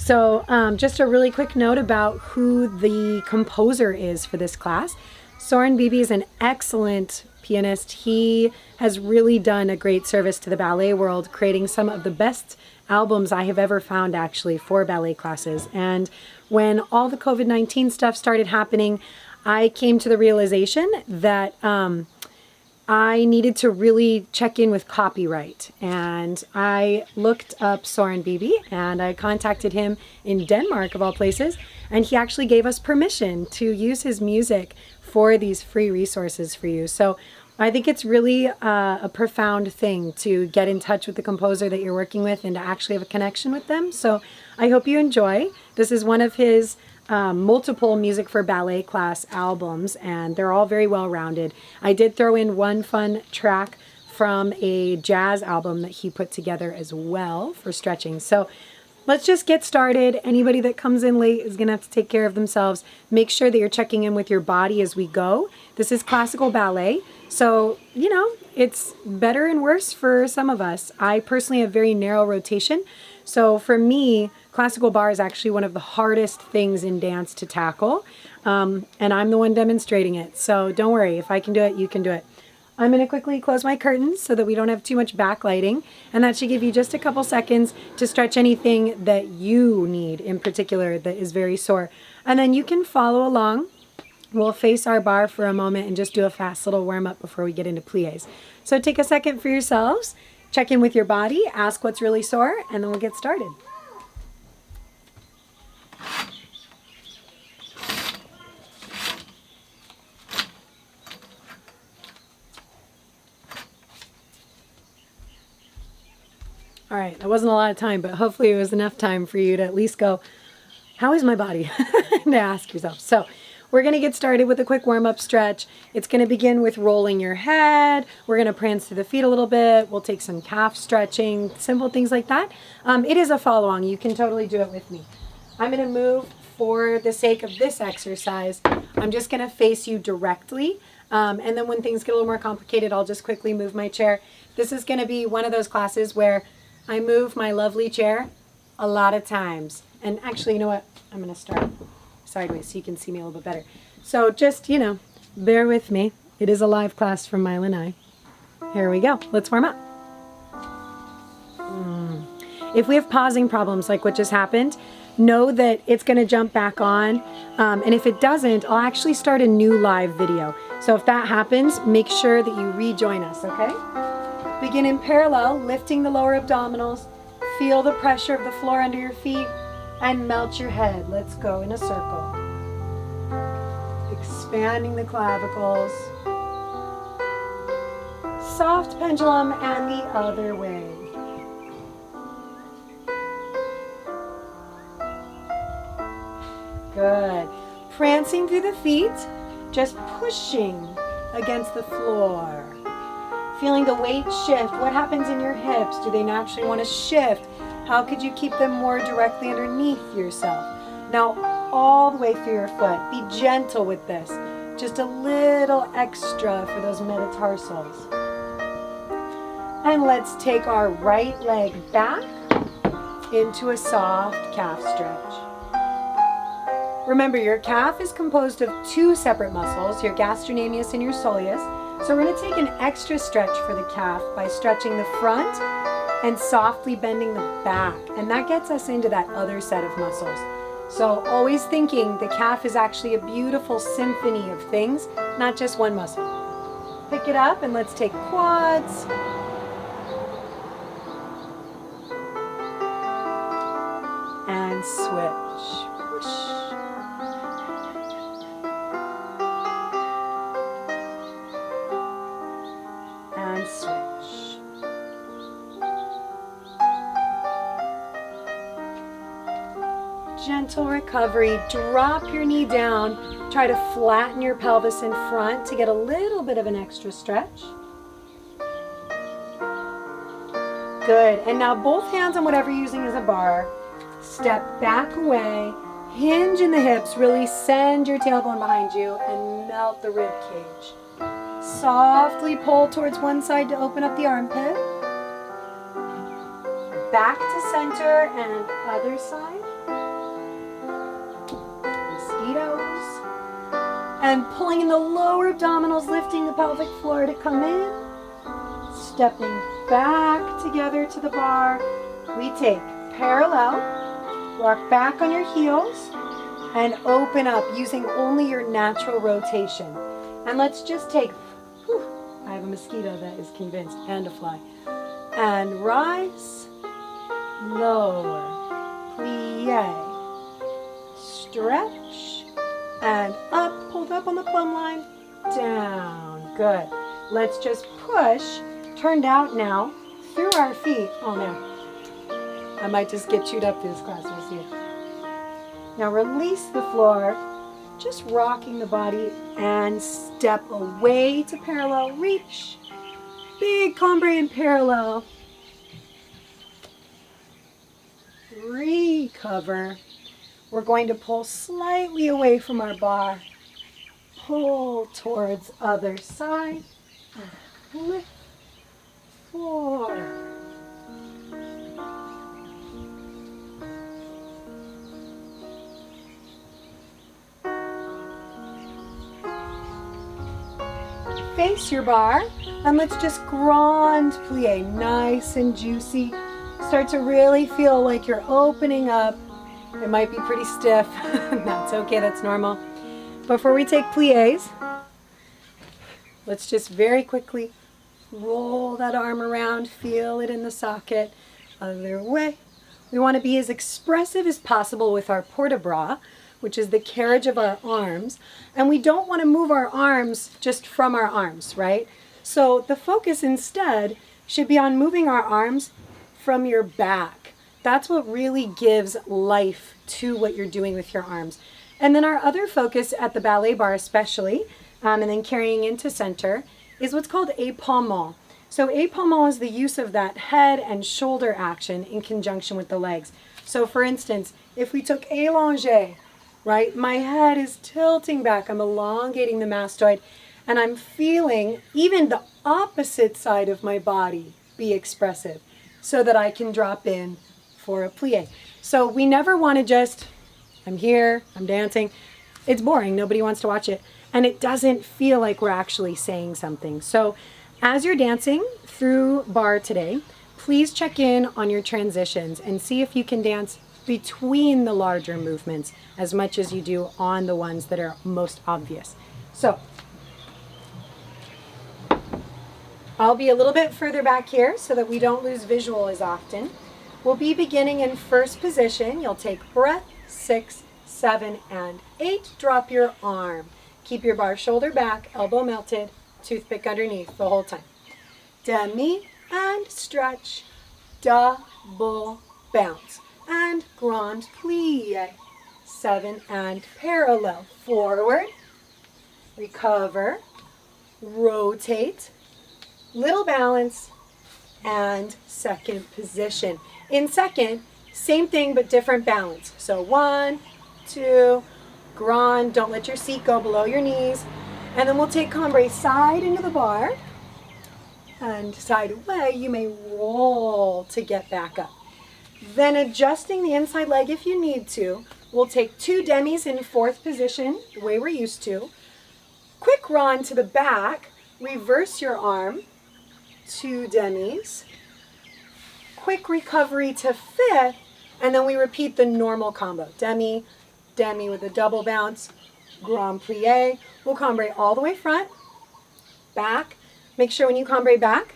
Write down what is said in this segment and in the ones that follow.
So just a really quick note about who the composer is for this class. Soren Beebe is an excellent pianist. He has really done a great service to the ballet world, creating some of the best albums I have ever found actually for ballet classes. And when all the COVID-19 stuff started happening, I came to the realization that I needed to really check in with copyright. And I looked up Soren Beebe and I contacted him in Denmark, of all places, and he actually gave us permission to use his music for these free resources for you. So I think it's really a profound thing to get in touch with the composer that you're working with and to actually have a connection with them. So I hope you enjoy. This is one of his multiple music for ballet class albums, and they're all very well rounded. I did throw in one fun track from a jazz album that he put together as well for stretching. So let's just get started. Anybody that comes in late is going to have to take care of themselves. Make sure that you're checking in with your body as we go. This is classical ballet. So, you know, it's better and worse for some of us. I personally have very narrow rotation. So for me, classical barre is actually one of the hardest things in dance to tackle. And I'm the one demonstrating it. So don't worry, if I can do it, you can do it. I'm going to quickly close my curtains so that we don't have too much backlighting. And that should give you just a couple seconds to stretch anything that you need in particular that is very sore. And then you can follow along. We'll face our barre for a moment and just do a fast little warm-up before we get into pliés. So take a second for yourselves, check in with your body, ask what's really sore, and then we'll get started. All right, that wasn't a lot of time, but hopefully it was enough time for you to at least go, how is my body? And to ask yourself. So we're going to get started with a quick warm-up stretch. It's going to begin with rolling your head. We're going to prance through the feet a little bit. We'll take some calf stretching, simple things like that. It is a follow-along. You can totally do it with me. I'm going to move for the sake of this exercise. I'm just going to face you directly. And then when things get a little more complicated, I'll just quickly move my chair. This is going to be one of those classes where I move my lovely chair a lot of times. And actually, you know what? I'm going to start sideways so you can see me a little bit better. So just, you know, bear with me. It is a live class from Mile and I. Here we go. Let's warm up. If we have pausing problems like what just happened, know that it's going to jump back on. And if it doesn't, I'll actually start a new live video. So if that happens, make sure that you rejoin us, okay? Begin in parallel, lifting the lower abdominals. Feel the pressure of the floor under your feet and melt your head. Let's go in a circle. Expanding the clavicles. Soft pendulum and the other way. Good. Prancing through the feet, just pushing against the floor. Feeling the weight shift. What happens in your hips? Do they naturally want to shift? How could you keep them more directly underneath yourself? Now, all the way through your foot. Be gentle with this. Just a little extra for those metatarsals. And let's take our right leg back into a soft calf stretch. Remember, your calf is composed of two separate muscles, your gastrocnemius and your soleus. So we're going to take an extra stretch for the calf by stretching the front and softly bending the back. And that gets us into that other set of muscles. So always thinking the calf is actually a beautiful symphony of things, not just one muscle. Pick it up and let's take quads. And switch. Whoosh. And switch. Gentle recovery. Drop your knee down. Try to flatten your pelvis in front to get a little bit of an extra stretch. Good. And now both hands on whatever you're using as a bar. Step back away. Hinge in the hips. Really send your tailbone behind you and melt the rib cage. Softly pull towards one side to open up the armpit. back to center and other side. Mosquitoes. And pulling in the lower abdominals, lifting the pelvic floor to come in. Stepping back together to the bar. We take parallel, walk back on your heels, and open up using only your natural rotation. And let's just take, I have a mosquito that is convinced, and a fly. And rise, lower, plie, stretch, and up, hold up on the plumb line, down, good. Let's just push, turned out now, through our feet. Oh man, I might just get chewed up through this class, we'll see. Now release the floor, just rocking the body and step away to parallel, reach. Big cambray in parallel. Recover. We're going to pull slightly away from our bar. Pull towards other side. Lift. Forward. Face your bar, and let's just grand plie, nice and juicy. Start to really feel like you're opening up. It might be pretty stiff. That's okay, that's normal. Before we take plies, let's just very quickly roll that arm around, feel it in the socket. Other way. We want to be as expressive as possible with our port-de-bras, which is the carriage of our arms. And we don't want to move our arms just from our arms, right? So the focus instead should be on moving our arms from your back. That's what really gives life to what you're doing with your arms. And then our other focus at the ballet bar especially, and then carrying into center, is what's called épaulement. So épaulement is the use of that head and shoulder action in conjunction with the legs. So for instance, if we took allongé, right, my head is tilting back, I'm elongating the mastoid, and I'm feeling even the opposite side of my body be expressive so that I can drop in for a plie. So we never want to just, I'm here, I'm dancing. It's boring, nobody wants to watch it. And it doesn't feel like we're actually saying something. So as you're dancing through bar today, please check in on your transitions and see if you can dance between the larger movements as much as you do on the ones that are most obvious. So I'll be a little bit further back here so that we don't lose visual as often. We'll be beginning in first position. You'll take breath, 6, 7, and 8. Drop your arm. Keep your bar shoulder back, elbow melted, toothpick underneath the whole time. Demi and stretch, double bounce, and grand plie. 7 and parallel. Forward, recover, rotate, little balance, and second position. In second, same thing but different balance. So 1, 2, grand, don't let your seat go below your knees. And then we'll take cambray side into the bar, and side away, you may roll to get back up. Then adjusting the inside leg if you need to, we'll take 2 demis in fourth position, the way we're used to. Quick run to the back, reverse your arm, 2 demis. Quick recovery to fifth, and then we repeat the normal combo. Demi, demi with a double bounce, grand plie. We'll cambray all the way front, back. Make sure when you cambray back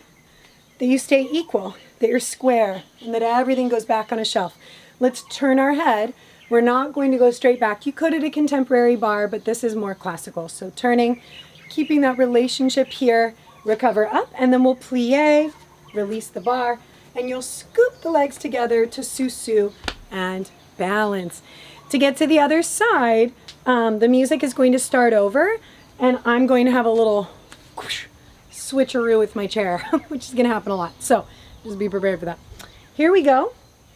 that you stay equal, that you're square, and that everything goes back on a shelf. Let's turn our head. We're not going to go straight back. You could at a contemporary bar, but this is more classical. So turning, keeping that relationship here, recover up, and then we'll plie, release the bar, and you'll scoop the legs together to susu and balance. To get to the other side, the music is going to start over, and I'm going to have a little switcheroo with my chair, which is going to happen a lot. So just be prepared for that. Here we go.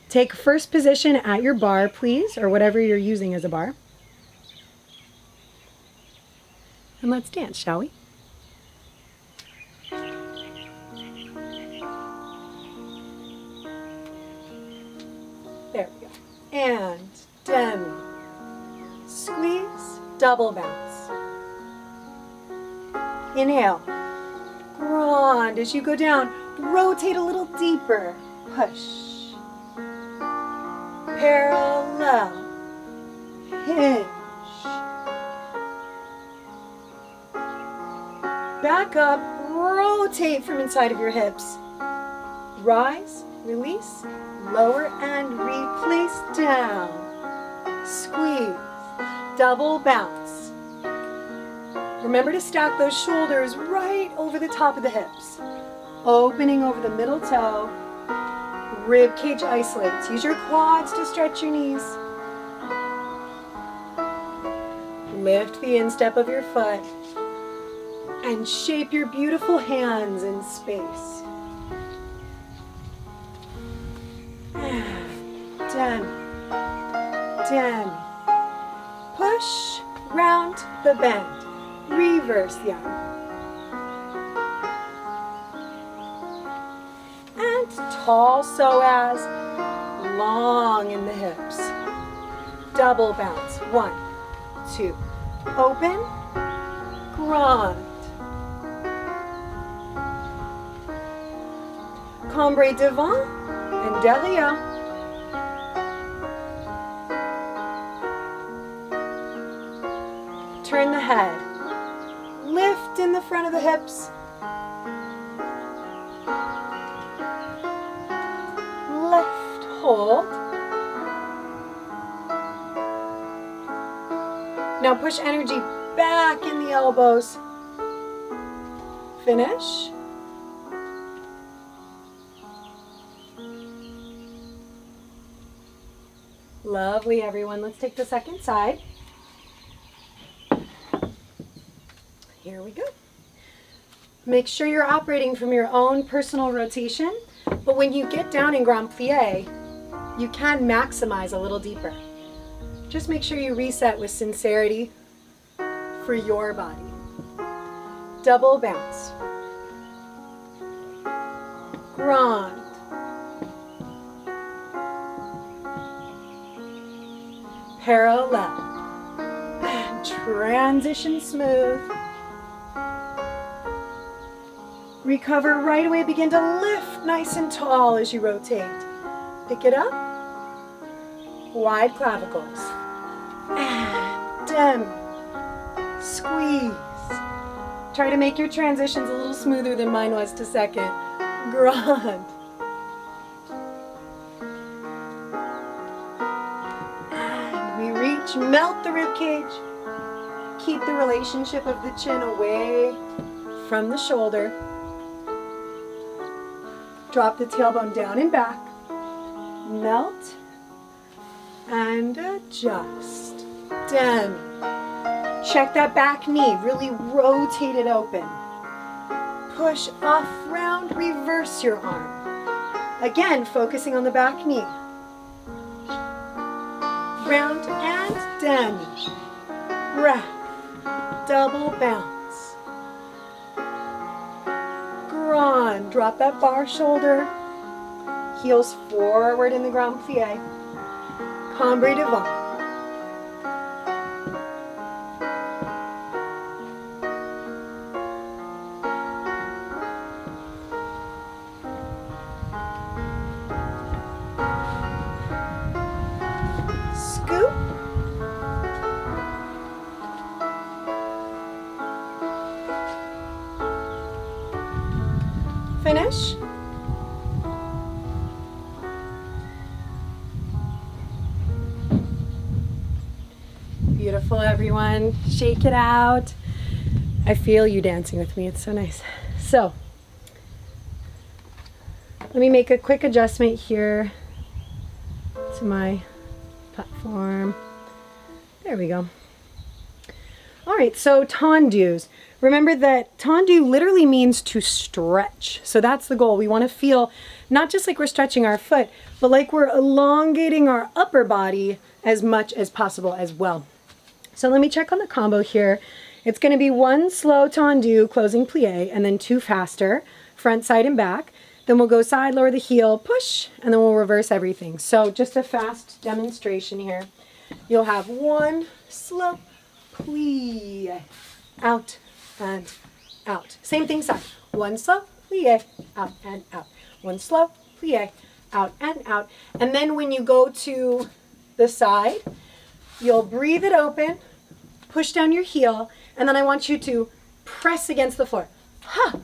Take first position at your bar, please, or whatever you're using as a bar. And let's dance, shall we? and demi. Squeeze, double bounce. Inhale. Grand. As you go down, rotate a little deeper. Push. Parallel. Hinge. Back up, rotate from inside of your hips. Rise, release, lower and replace down. Squeeze, double bounce. Remember to stack those shoulders right over the top of the hips. Opening over the middle toe. Rib cage isolates. Use your quads to stretch your knees. Lift the instep of your foot and shape your beautiful hands in space. Demi, demi. Push, round the bend. Reverse the arm. And tall psoas, long in the hips. Double bounce. 1, 2. Open, grand. Cambre devant and derrière. Turn the head. Lift in the front of the hips. Lift, hold. Now push energy back in the elbows. Finish. Lovely, everyone. Let's take the second side. Here we go. Make sure you're operating from your own personal rotation, but when you get down in Grand Plie, you can maximize a little deeper. Just make sure you reset with sincerity for your body. Double bounce. Grand. Parallel. Transition smooth. Recover right away. Begin to lift nice and tall as you rotate. Pick it up. Wide clavicles. And demi. Squeeze. Try to make your transitions a little smoother than mine was to second. Grand. And we reach, melt the rib cage. Keep the relationship of the chin away from the shoulder. Drop the tailbone down and back. Melt and adjust. Demi. Check that back knee. Really rotate it open. Push off, round, reverse your arm. Again, focusing on the back knee. Round and demi. Breath. Double bounce. Grand. Drop that bar shoulder. Heels forward in the Grand Plie. Cambre devant. Scoop. Finish. Beautiful, everyone. Shake it out. I feel you dancing with me. It's so nice. So, let me make a quick adjustment here to my platform. There we go. All right, so tendus. Remember that tendu literally means to stretch. So that's the goal. We want to feel not just like we're stretching our foot, but like we're elongating our upper body as much as possible as well. So let me check on the combo here. It's going to be 1 slow tendu, closing plie, and then 2 faster, front, side, and back. Then we'll go side, lower the heel, push, and then we'll reverse everything. So just a fast demonstration here. You'll have one slow plie, out and out. Same thing side. One slow plie, out and out. One slow plie, out and out. And then when you go to the side, you'll breathe it open, push down your heel, and then I want you to press against the floor. Ha!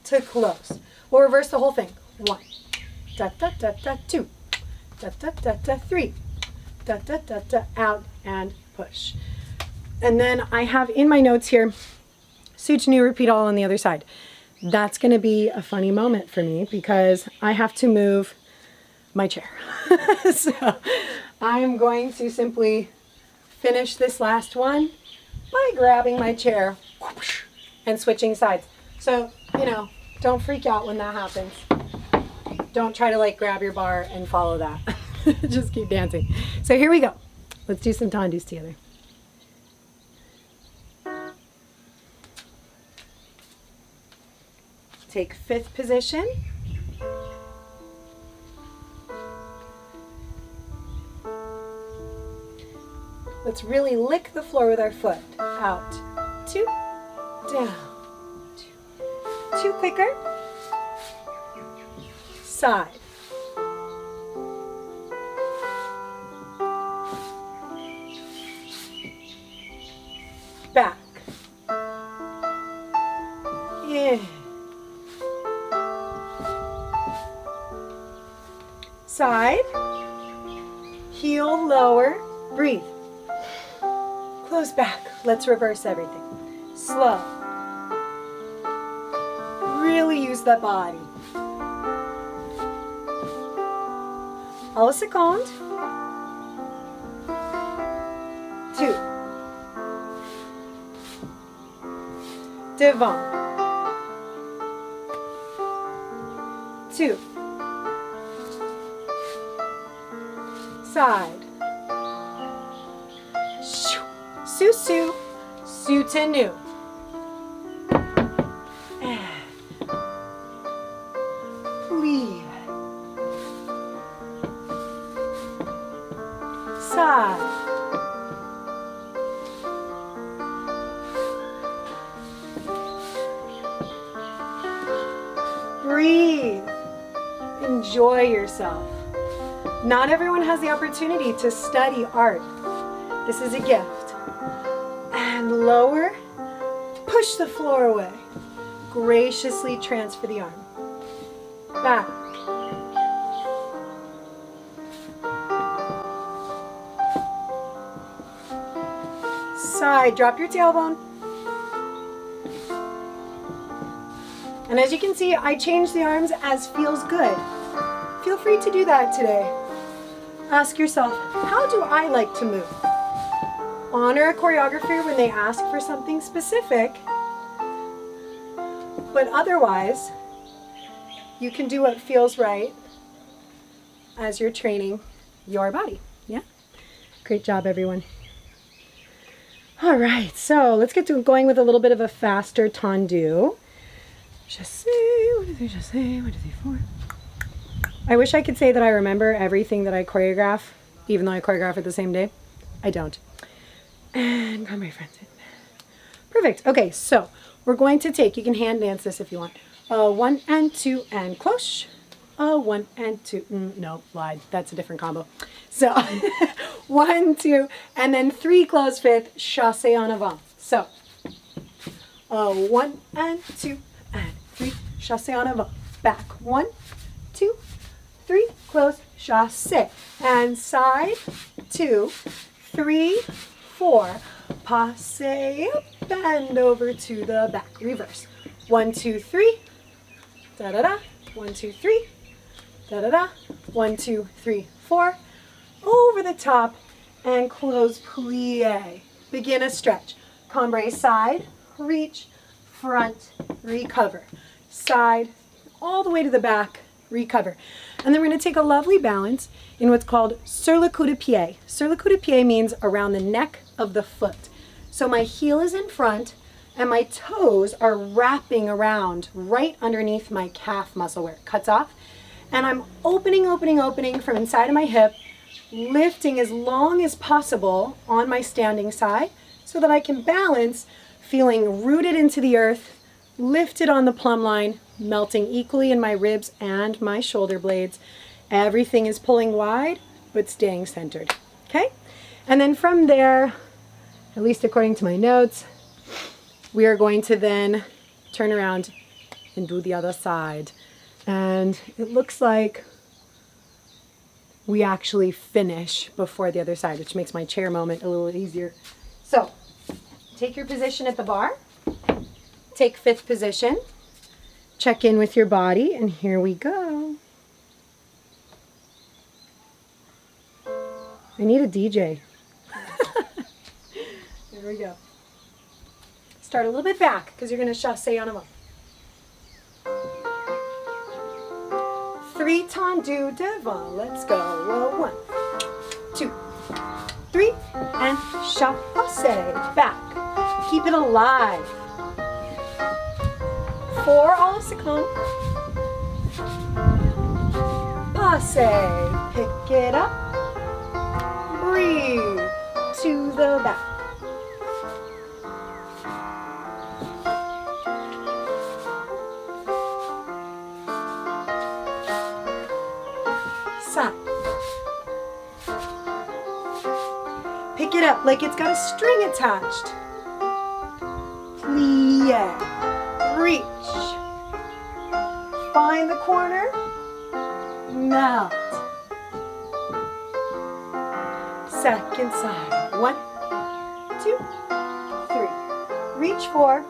To close. We'll reverse the whole thing. 1, da da da da, 2, da da da da, 3, da da da da, out and push. And then I have in my notes here, Suchnu, repeat all on the other side. That's going to be a funny moment for me because I have to move my chair. So I'm going to simply finish this last one by grabbing my chair and switching sides. So, you know, don't freak out when that happens. Don't try to like grab your bar and follow that. Just keep dancing. So here we go. Let's do some tendus together. Take 5th position. Let's really lick the floor with our foot. Out, 2, down, 2, 2 quicker. Side. Back. In. Side. Heel lower. Breathe. Close back. Let's reverse everything. Slow. Really use that body. À la seconde. 2. Devant. 2. Side. Su-su. Su-tenu. Plie. Side. Breathe. Enjoy yourself. Not everyone has the opportunity to study art. This is a gift. And lower, push the floor away. Graciously transfer the arm. Back. Side, drop your tailbone. And as you can see, I change the arms as feels good. Feel free to do that today. Ask yourself, how do I like to move? Honor a choreographer when they ask for something specific, but otherwise, you can do what feels right as you're training your body. Yeah? Great job, everyone. All right, so let's get to going with a little bit of a faster tendu. Chassé, 1, 2, 3, chassé, 1, 2, 3, 4. I wish I could say that I remember everything that I choreograph, even though I choreograph it the same day. I don't. And come my friends in. Perfect. Okay, so we're going to take, you can hand dance this if you want. 1 and 2 and cloche. 1 and 2. No, lied. That's a different combo. So 1, 2, and then 3 close 5th, chassé en avant. So 1 and 2 and 3, chassé en avant. Back. 1, 2, 3, close, chassé. And side, 2, 3, 4, passe, bend over to the back, reverse. 1, 2, 3, da da da, 1, 2, 3, da da da, 1, 2, 3, 4, over the top, and close, plie. Begin a stretch. Cambrai side, reach, front, recover. Side, all the way to the back, recover. And then we're going to take a lovely balance in what's called sur le coup de pied. Sur le coup de pied means around the neck of the foot. So my heel is in front, and my toes are wrapping around right underneath my calf muscle where it cuts off. And I'm opening from inside of my hip, lifting as long as possible on my standing side so that I can balance, feeling rooted into the earth, lifted on the plumb line, melting equally in my ribs and my shoulder blades. Everything is pulling wide, but staying centered, okay? And then from there, at least according to my notes, we are going to then turn around and do the other side. And it looks like we actually finish before the other side, which makes my chair moment a little easier. So, take your position at the bar. Take 5th position. Check in with your body, and here we go. I need a DJ. There we go. Start a little bit back, because you're going to chassé en avant. 3 tendu devant. Let's go. 1, 2, 3, and chassé back. Keep it alive. 4 all seconde. Passe. Pick it up. Breathe to the back. Side. Pick it up like it's got a string attached. Plie. Reach. Find the corner. Melt. Second side. 1, 2, 3. Reach 4.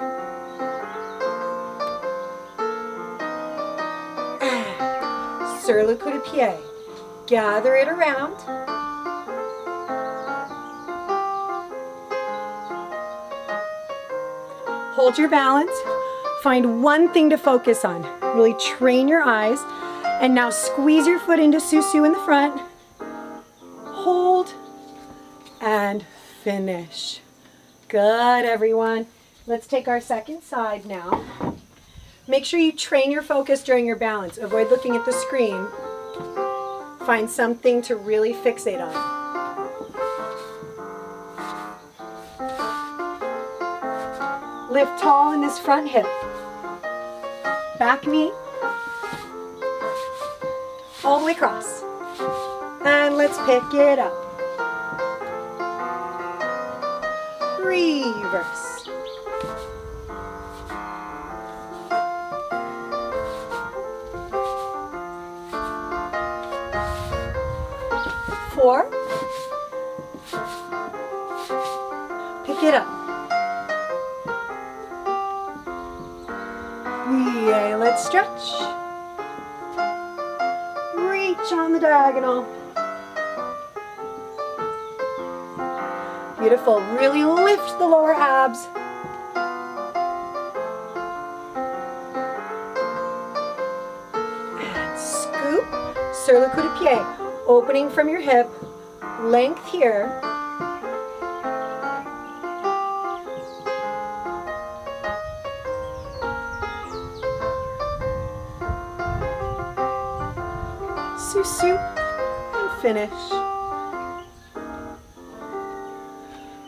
Sur le coup de pied. Gather it around. Hold your balance. Find one thing to focus on. Really train your eyes. And now squeeze your foot into Susu in the front. Hold. And finish. Good, everyone. Let's take our second side now. Make sure you train your focus during your balance. Avoid looking at the screen. Find something to really fixate on. Lift tall in this front hip. Back knee. All the way across. And let's pick it up. Reverse. Four. Pick it up. Yeah, let's stretch. Reach on the diagonal. Beautiful. Really lift the lower abs. And scoop. Sur le coup de pied. Opening from your hip. Length here. Susu. And finish.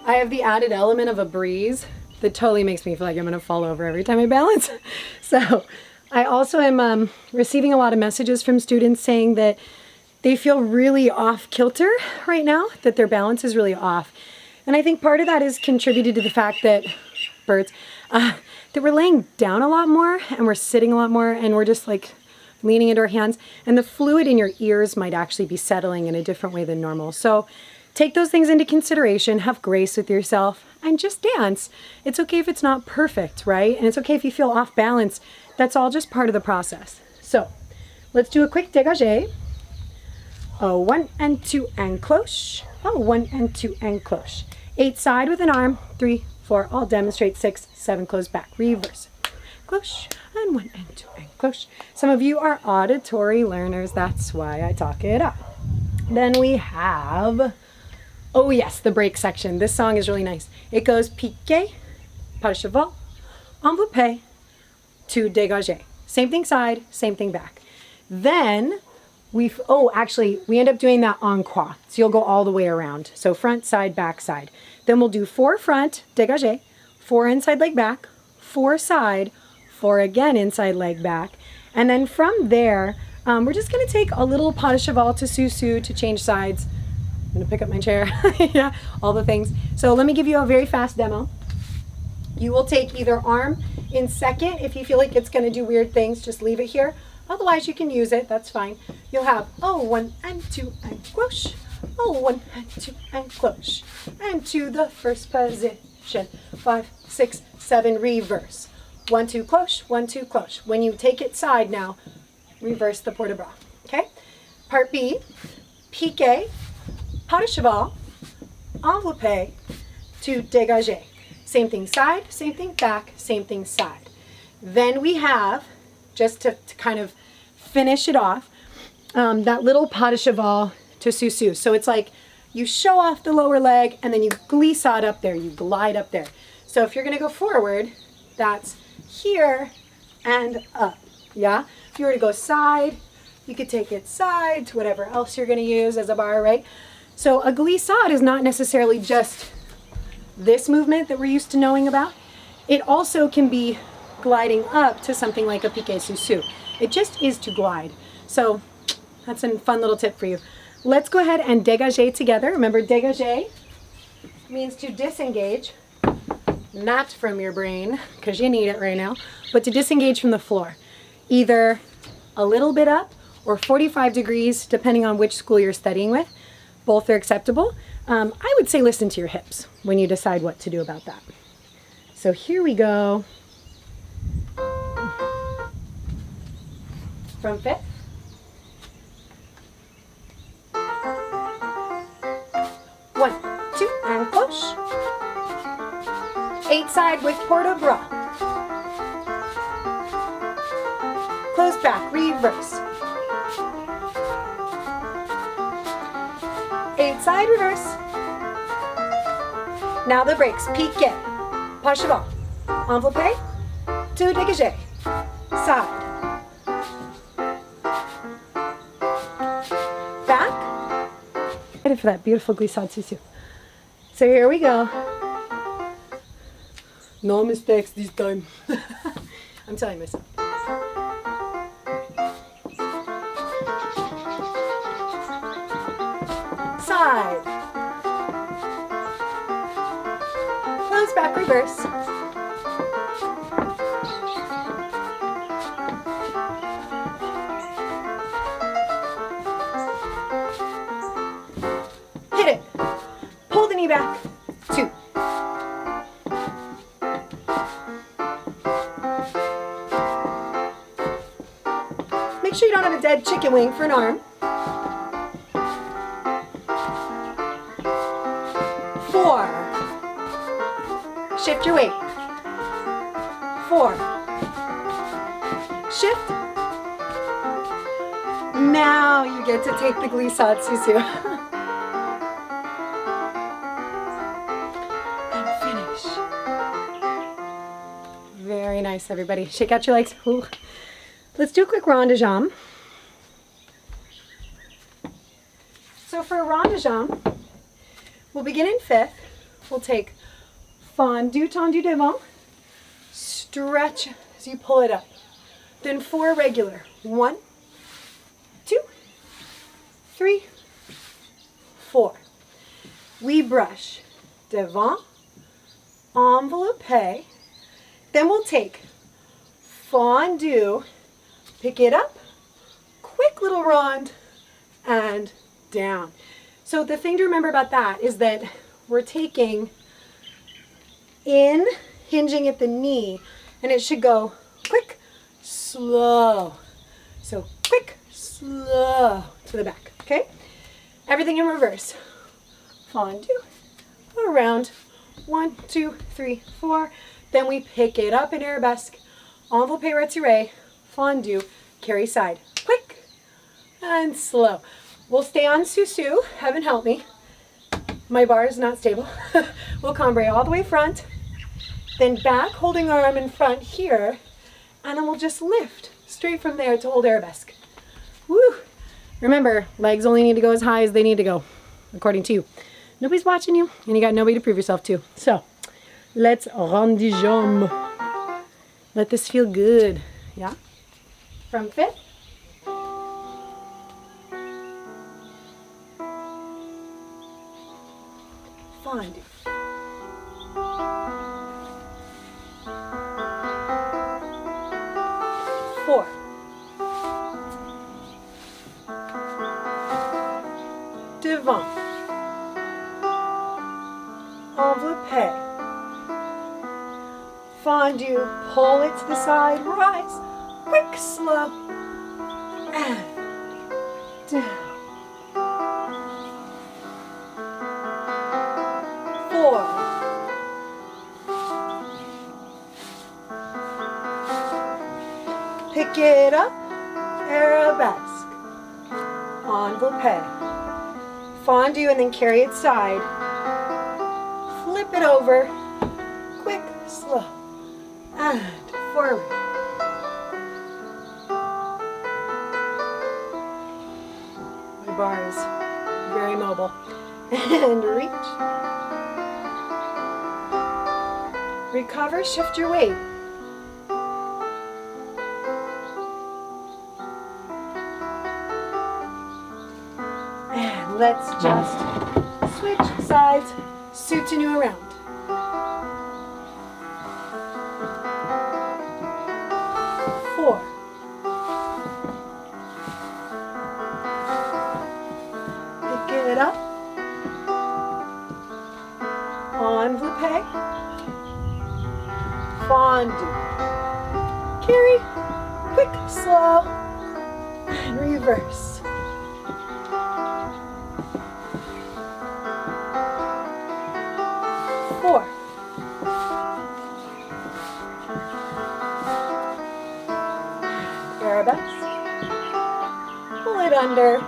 I have the added element of a breeze that totally makes me feel like I'm going to fall over every time I balance. So I also am receiving a lot of messages from students saying that they feel really off kilter right now, that their balance is really off. And I think part of that is contributed to the fact that that we're laying down a lot more and we're sitting a lot more and we're just like leaning into our hands, and the fluid in your ears might actually be settling in a different way than normal. So take those things into consideration, have grace with yourself, and just dance. It's okay if it's not perfect, right? And it's okay if you feel off balance. That's all just part of the process. So let's do a quick dégagé. 1 and 2 and cloche. 1 and 2 and cloche. 8 side with an arm. 3, 4, all demonstrate. 6, 7, close back. Reverse. Cloche. And 1 and 2 and cloche. Some of you are auditory learners. That's why I talk it up. Then we have... oh yes, the break section. This song is really nice. It goes piqué, pas de cheval, enveloppé to dégagé. Same thing side, same thing back. Then we end up doing that en croix. So you'll go all the way around. So front, side, back, side. Then we'll do 4 front, dégagé, 4 inside leg back, 4 side, 4 again inside leg back. And then from there, we're just gonna take a little pas de cheval to sous-sus to change sides. I'm gonna pick up my chair, yeah, all the things. So let me give you a very fast demo. You will take either arm in second. If you feel like it's gonna do weird things, just leave it here. Otherwise, you can use it, that's fine. You'll have, 1 and 2 and cloche. 1 and 2 and cloche. And to the first position. 5, 6, 7, reverse. 1, 2, cloche, 1, 2, cloche. When you take it side now, reverse the port de bras, okay? Part B, piqué, pas de cheval, enveloppé to dégagé. Same thing side, same thing back, same thing side. Then we have, just to kind of finish it off, that little pas de cheval to sous-sus. So it's like you show off the lower leg and then you glissade up there, you glide up there. So if you're gonna go forward, that's here and up, yeah? If you were to go side, you could take it side to whatever else you're gonna use as a barre, right? So a glissade is not necessarily just this movement that we're used to knowing about. It also can be gliding up to something like a piqué sous-sus. It just is to glide. So that's a fun little tip for you. Let's go ahead and dégagé together. Remember, dégagé means to disengage, not from your brain, because you need it right now, but to disengage from the floor. Either a little bit up or 45 degrees, depending on which school you're studying with. Both are acceptable. I would say listen to your hips when you decide what to do about that. So here we go. From fifth. One, 2, and push. 8 side with port de bras. Close back, reverse. 8 side, reverse. Now the brakes, piqué, pas cheval, enveloppé, to dégagé, side. Back. Ready for that beautiful glissade sous-sus. So here we go. No mistakes this time. I'm telling myself. Side. Close back, reverse. Hit it. Pull the knee back. 2. Make sure you don't have a dead chicken wing for an arm. 4. Shift your weight. 4. Shift. Now you get to take the glissade sous-sus. And finish. Very nice, everybody. Shake out your legs. Ooh. Let's do a quick rond de jambe. So for a rond de jambe, we'll begin in fifth. We'll take fondue tendu devant, stretch as you pull it up. Then 4 regular. 1, 2, 3, 4. We brush devant, enveloppé. Then we'll take fondue, pick it up, quick little rond, and down. So the thing to remember about that is that we're taking in, hinging at the knee, and it should go quick, slow. So quick, slow to the back, okay? Everything in reverse. Fondue, around, 1, 2, 3, 4. Then we pick it up in arabesque, enveloppé retiré, fondue, carry side, quick and slow. We'll stay on sous-sus, heaven help me. My bar is not stable. We'll cambre all the way front, Then back, holding our arm in front here, and then we'll just lift straight from there to hold arabesque. Woo! Remember, legs only need to go as high as they need to go, according to you. Nobody's watching you, and you got nobody to prove yourself to. So, let's rond de jambe. Let this feel good. Yeah? From fifth. Fondue. Four. Devant. Enveloppe. Fondue. Pull it to the side. Rise. Quick, slow. And down. 4. Pick it up, arabesque, enveloppe, fondue, and then carry it side, flip it over, quick, slow, and forward. My bar is very mobile. And reach. Recover, shift your weight. And let's just switch sides, soutenu around. Four. Pick it up. Enveloppe. Fondue. Carry, quick, slow, and reverse. Four. Arabesque. Pull it under.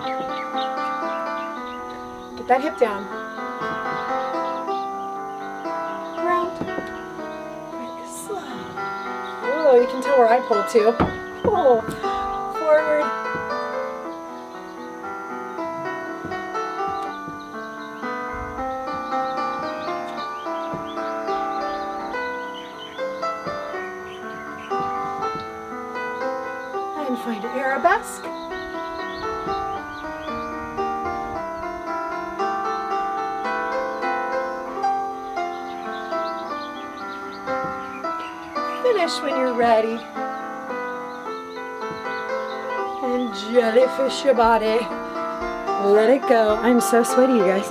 Get that hip down. Oh, you can tell where I pull too. Pull forward. And find arabesque. Finish when you're ready. And jellyfish your body. Let it go. I'm so sweaty, you guys.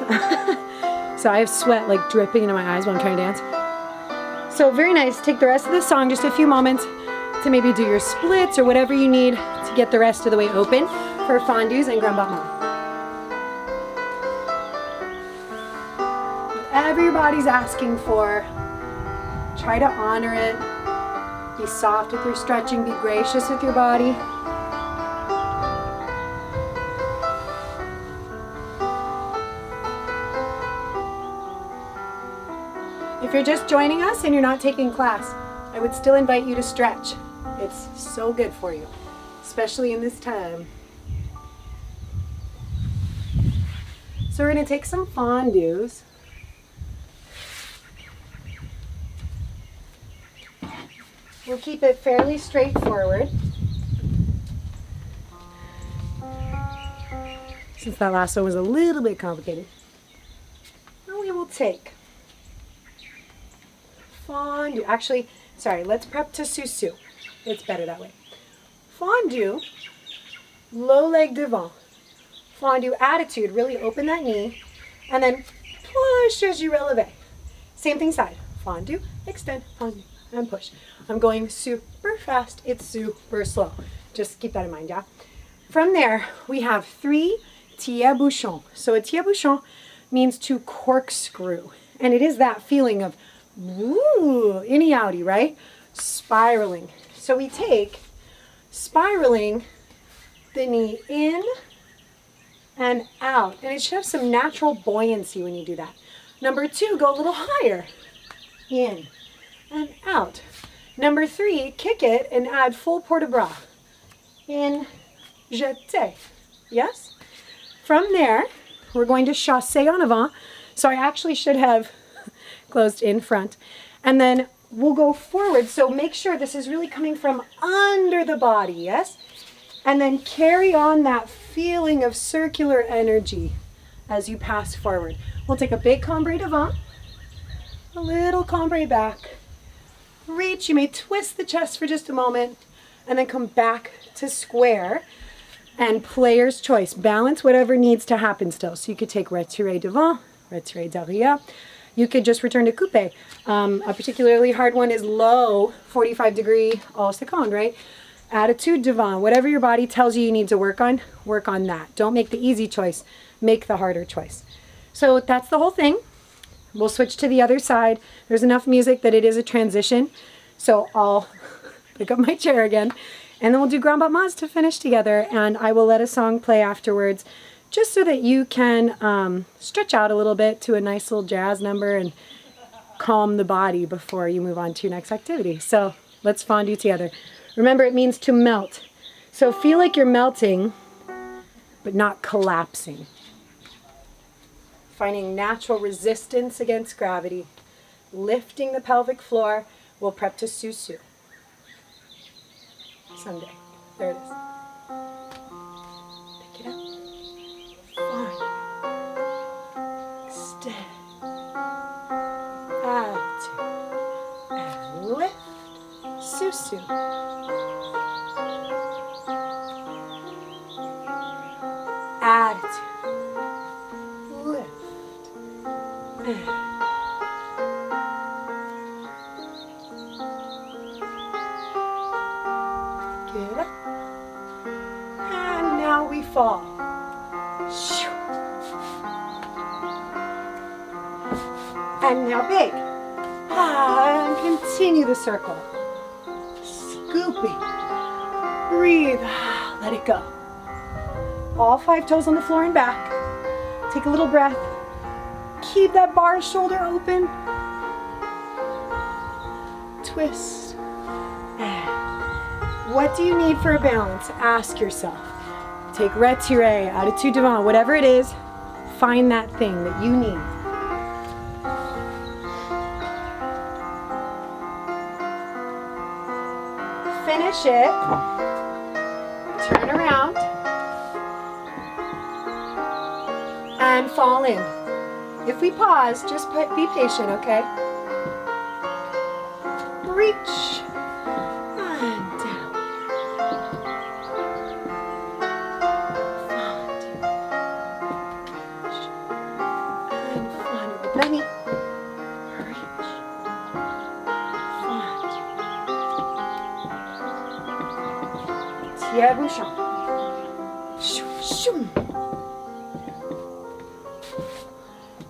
So I have sweat like dripping into my eyes while I'm trying to dance. So very nice. Take the rest of the song, just a few moments to maybe do your splits or whatever you need to get the rest of the way open for fondues and grand battement. Whatever your body's asking for, try to honor it. Be soft with your stretching, be gracious with your body. If you're just joining us and you're not taking class, I would still invite you to stretch. It's so good for you, especially in this time. So we're going to take some fondues. We'll keep it fairly straightforward. Since that last one was a little bit complicated. Now we will take fondue. Actually, sorry, let's prep to sous-sus. It's better that way. Fondue, low leg devant. Fondue attitude, really open that knee. And then push as you releve. Same thing side. Fondue, extend, fondue, and push. I'm going super fast, it's super slow. Just keep that in mind, yeah? From there, we have 3 tire-bouchons. So a tire-bouchon means to corkscrew. And it is that feeling of, woo, inny-outy, right? Spiraling. So we take spiraling the knee in and out. And it should have some natural buoyancy when you do that. Number 2, go a little higher. In and out. Number 3, kick it and add full port de bras. In, jeté. Yes? From there, we're going to chassé en avant. So I actually should have closed in front. And then we'll go forward. So make sure this is really coming from under the body, yes? And then carry on that feeling of circular energy as you pass forward. We'll take a big cambre devant, a little cambre back. Reach, you may twist the chest for just a moment, and then come back to square. And player's choice, balance whatever needs to happen still. So you could take retiré devant, retiré derrière. You could just return to coupe. A particularly hard one is low, 45-degree all seconde, right? Attitude devant, whatever your body tells you need to work on that. Don't make the easy choice, make the harder choice. So that's the whole thing. We'll switch to the other side. There's enough music that it is a transition. So I'll pick up my chair again. And then we'll do grand battements to finish together, and I will let a song play afterwards just so that you can stretch out a little bit to a nice little jazz number and calm the body before you move on to your next activity. So let's fondue together. Remember, it means to melt. So feel like you're melting, but not collapsing. Finding natural resistance against gravity, lifting the pelvic floor. We'll prep to susu. Someday. There it is. Pick it up. Fine. Extend. Attitude. And lift. Susu. Attitude. Lift. And get up. And now we fall. And now big. And continue the circle. Scooping. Breathe. Let it go. All 5 toes on the floor and back. Take a little breath. Keep that bar shoulder open. Twist. And what do you need for a balance? Ask yourself. Take retiré, attitude devant, whatever it is, find that thing that you need. Finish it. Turn around. And fall in. If we pause, just be patient, okay? Reach. And down. Fond. And fond. With many. Reach. Fond. Tiers bouchon. Shoo, shoo.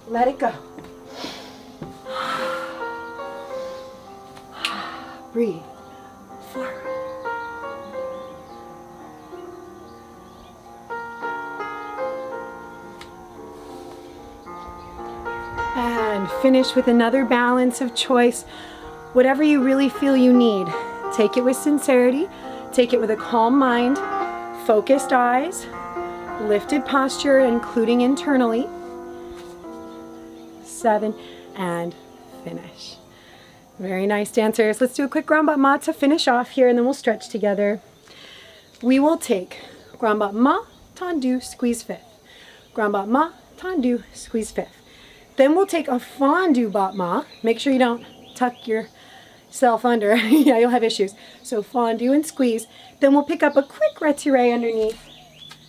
Let it go. Breathe. Forward. And finish with another balance of choice. Whatever you really feel you need. Take it with sincerity. Take it with a calm mind. Focused eyes. Lifted posture, including internally. 7, and finish. Very nice, dancers. Let's do a quick grand battement to finish off here, and then we'll stretch together. We will take grand battement, tendu, squeeze fifth. Grand battement, tendu, squeeze fifth. Then we'll take a fondue battement. Make sure you don't tuck yourself under. Yeah, you'll have issues. So fondue and squeeze. Then we'll pick up a quick retiré underneath.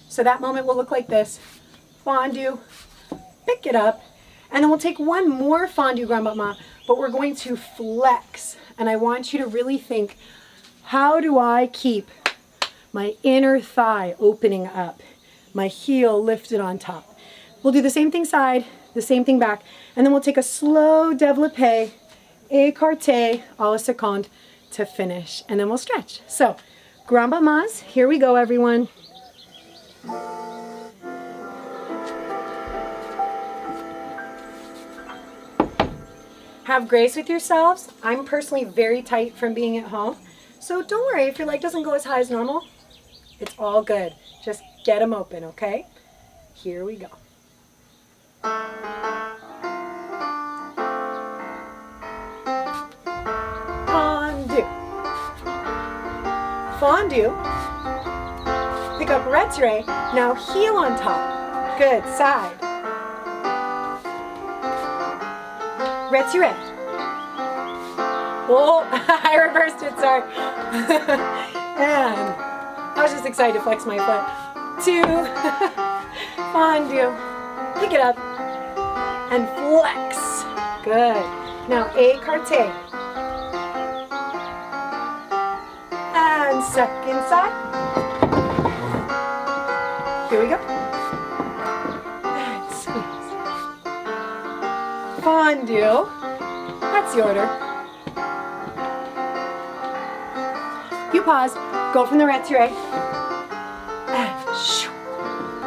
So that moment will look like this. Fondue, pick it up. And then we'll take one more fondue grand battement, but we're going to flex. And I want you to really think, how do I keep my inner thigh opening up, my heel lifted on top? We'll do the same thing side, the same thing back, and then we'll take a slow développé, écarté, à la seconde to finish, and then we'll stretch. So, grand battements, here we go, everyone. Have grace with yourselves. I'm personally very tight from being at home. So don't worry if your leg doesn't go as high as normal. It's all good. Just get them open, okay? Here we go. Fondue. Fondue. Pick up retiré. Now heel on top. Good. Side. Retiré. Oh, I reversed it, sorry. And I was just excited to flex my foot. 2. Fondue. Pick it up. And flex. Good. Now écarté. And second side. Here we go. And squeeze. Fondue. That's the order. You pause. Go from the retiré. And shoo.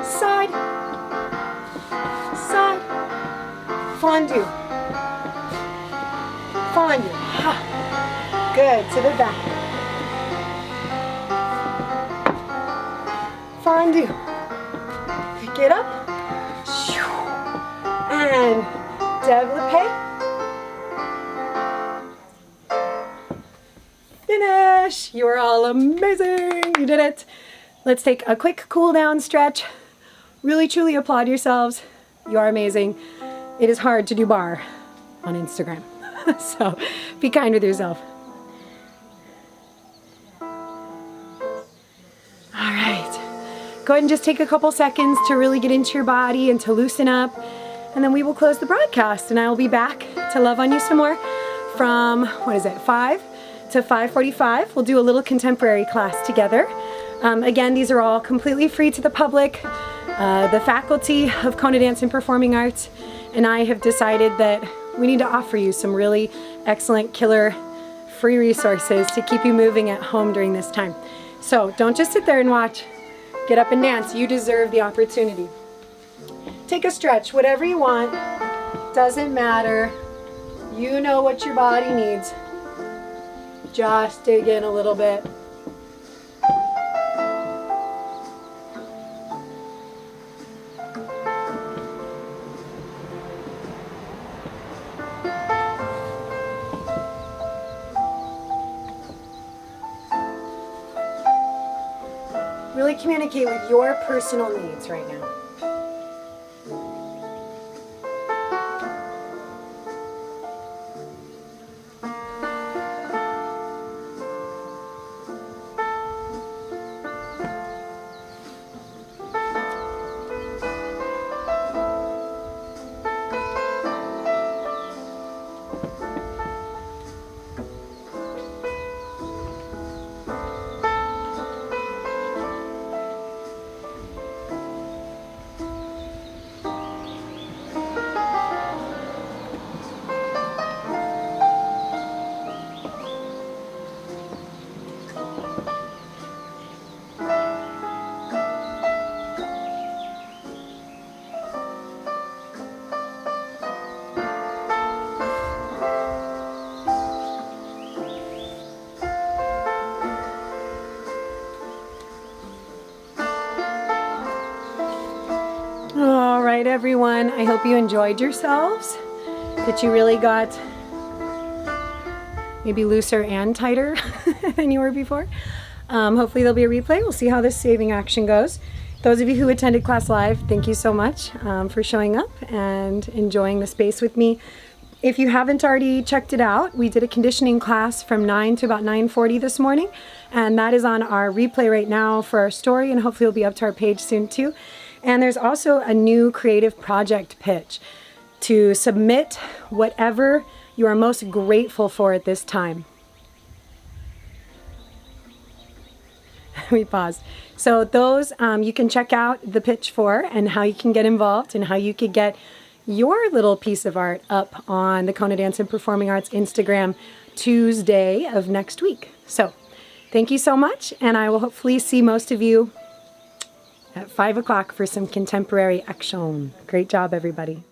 Side. Side. Fondue. Fondue. Ha. Good. To the back. Fondue. Pick it up. Shoo. And développé. Finish. You are all amazing. You did it. Let's take a quick cool down stretch. Really truly applaud yourselves. You are amazing. It is hard to do barre on Instagram. So be kind with yourself. All right. Go ahead and just take a couple seconds to really get into your body and to loosen up. And then we will close the broadcast and I will be back to love on you some more from, 5 to 5:45. We'll do a little contemporary class together. Again, these are all completely free to the public. The faculty of Kona Dance and Performing Arts and I have decided that we need to offer you some really excellent, killer, free resources to keep you moving at home during this time. So don't just sit there and watch. Get up and dance. You deserve the opportunity. Take a stretch, whatever you want. Doesn't matter. You know what your body needs. Just dig in a little bit. Really communicate with your personal needs right now. All right, everyone. I hope you enjoyed yourselves, that you really got maybe looser and tighter than you were before. Hopefully there'll be a replay. We'll see how this saving action goes. Those of you who attended class live, thank you so much for showing up and enjoying the space with me. If you haven't already checked it out, we did a conditioning class from 9 to about 9:40 this morning, and that is on our replay right now for our story, and hopefully it'll be up to our page soon too. And there's also a new creative project pitch to submit whatever you are most grateful for at this time. We paused. So those you can check out the pitch for and how you can get involved and how you could get your little piece of art up on the Kona Dance and Performing Arts Instagram Tuesday of next week. So thank you so much, and I will hopefully see most of you at 5 o'clock for some contemporary action. Great job, everybody.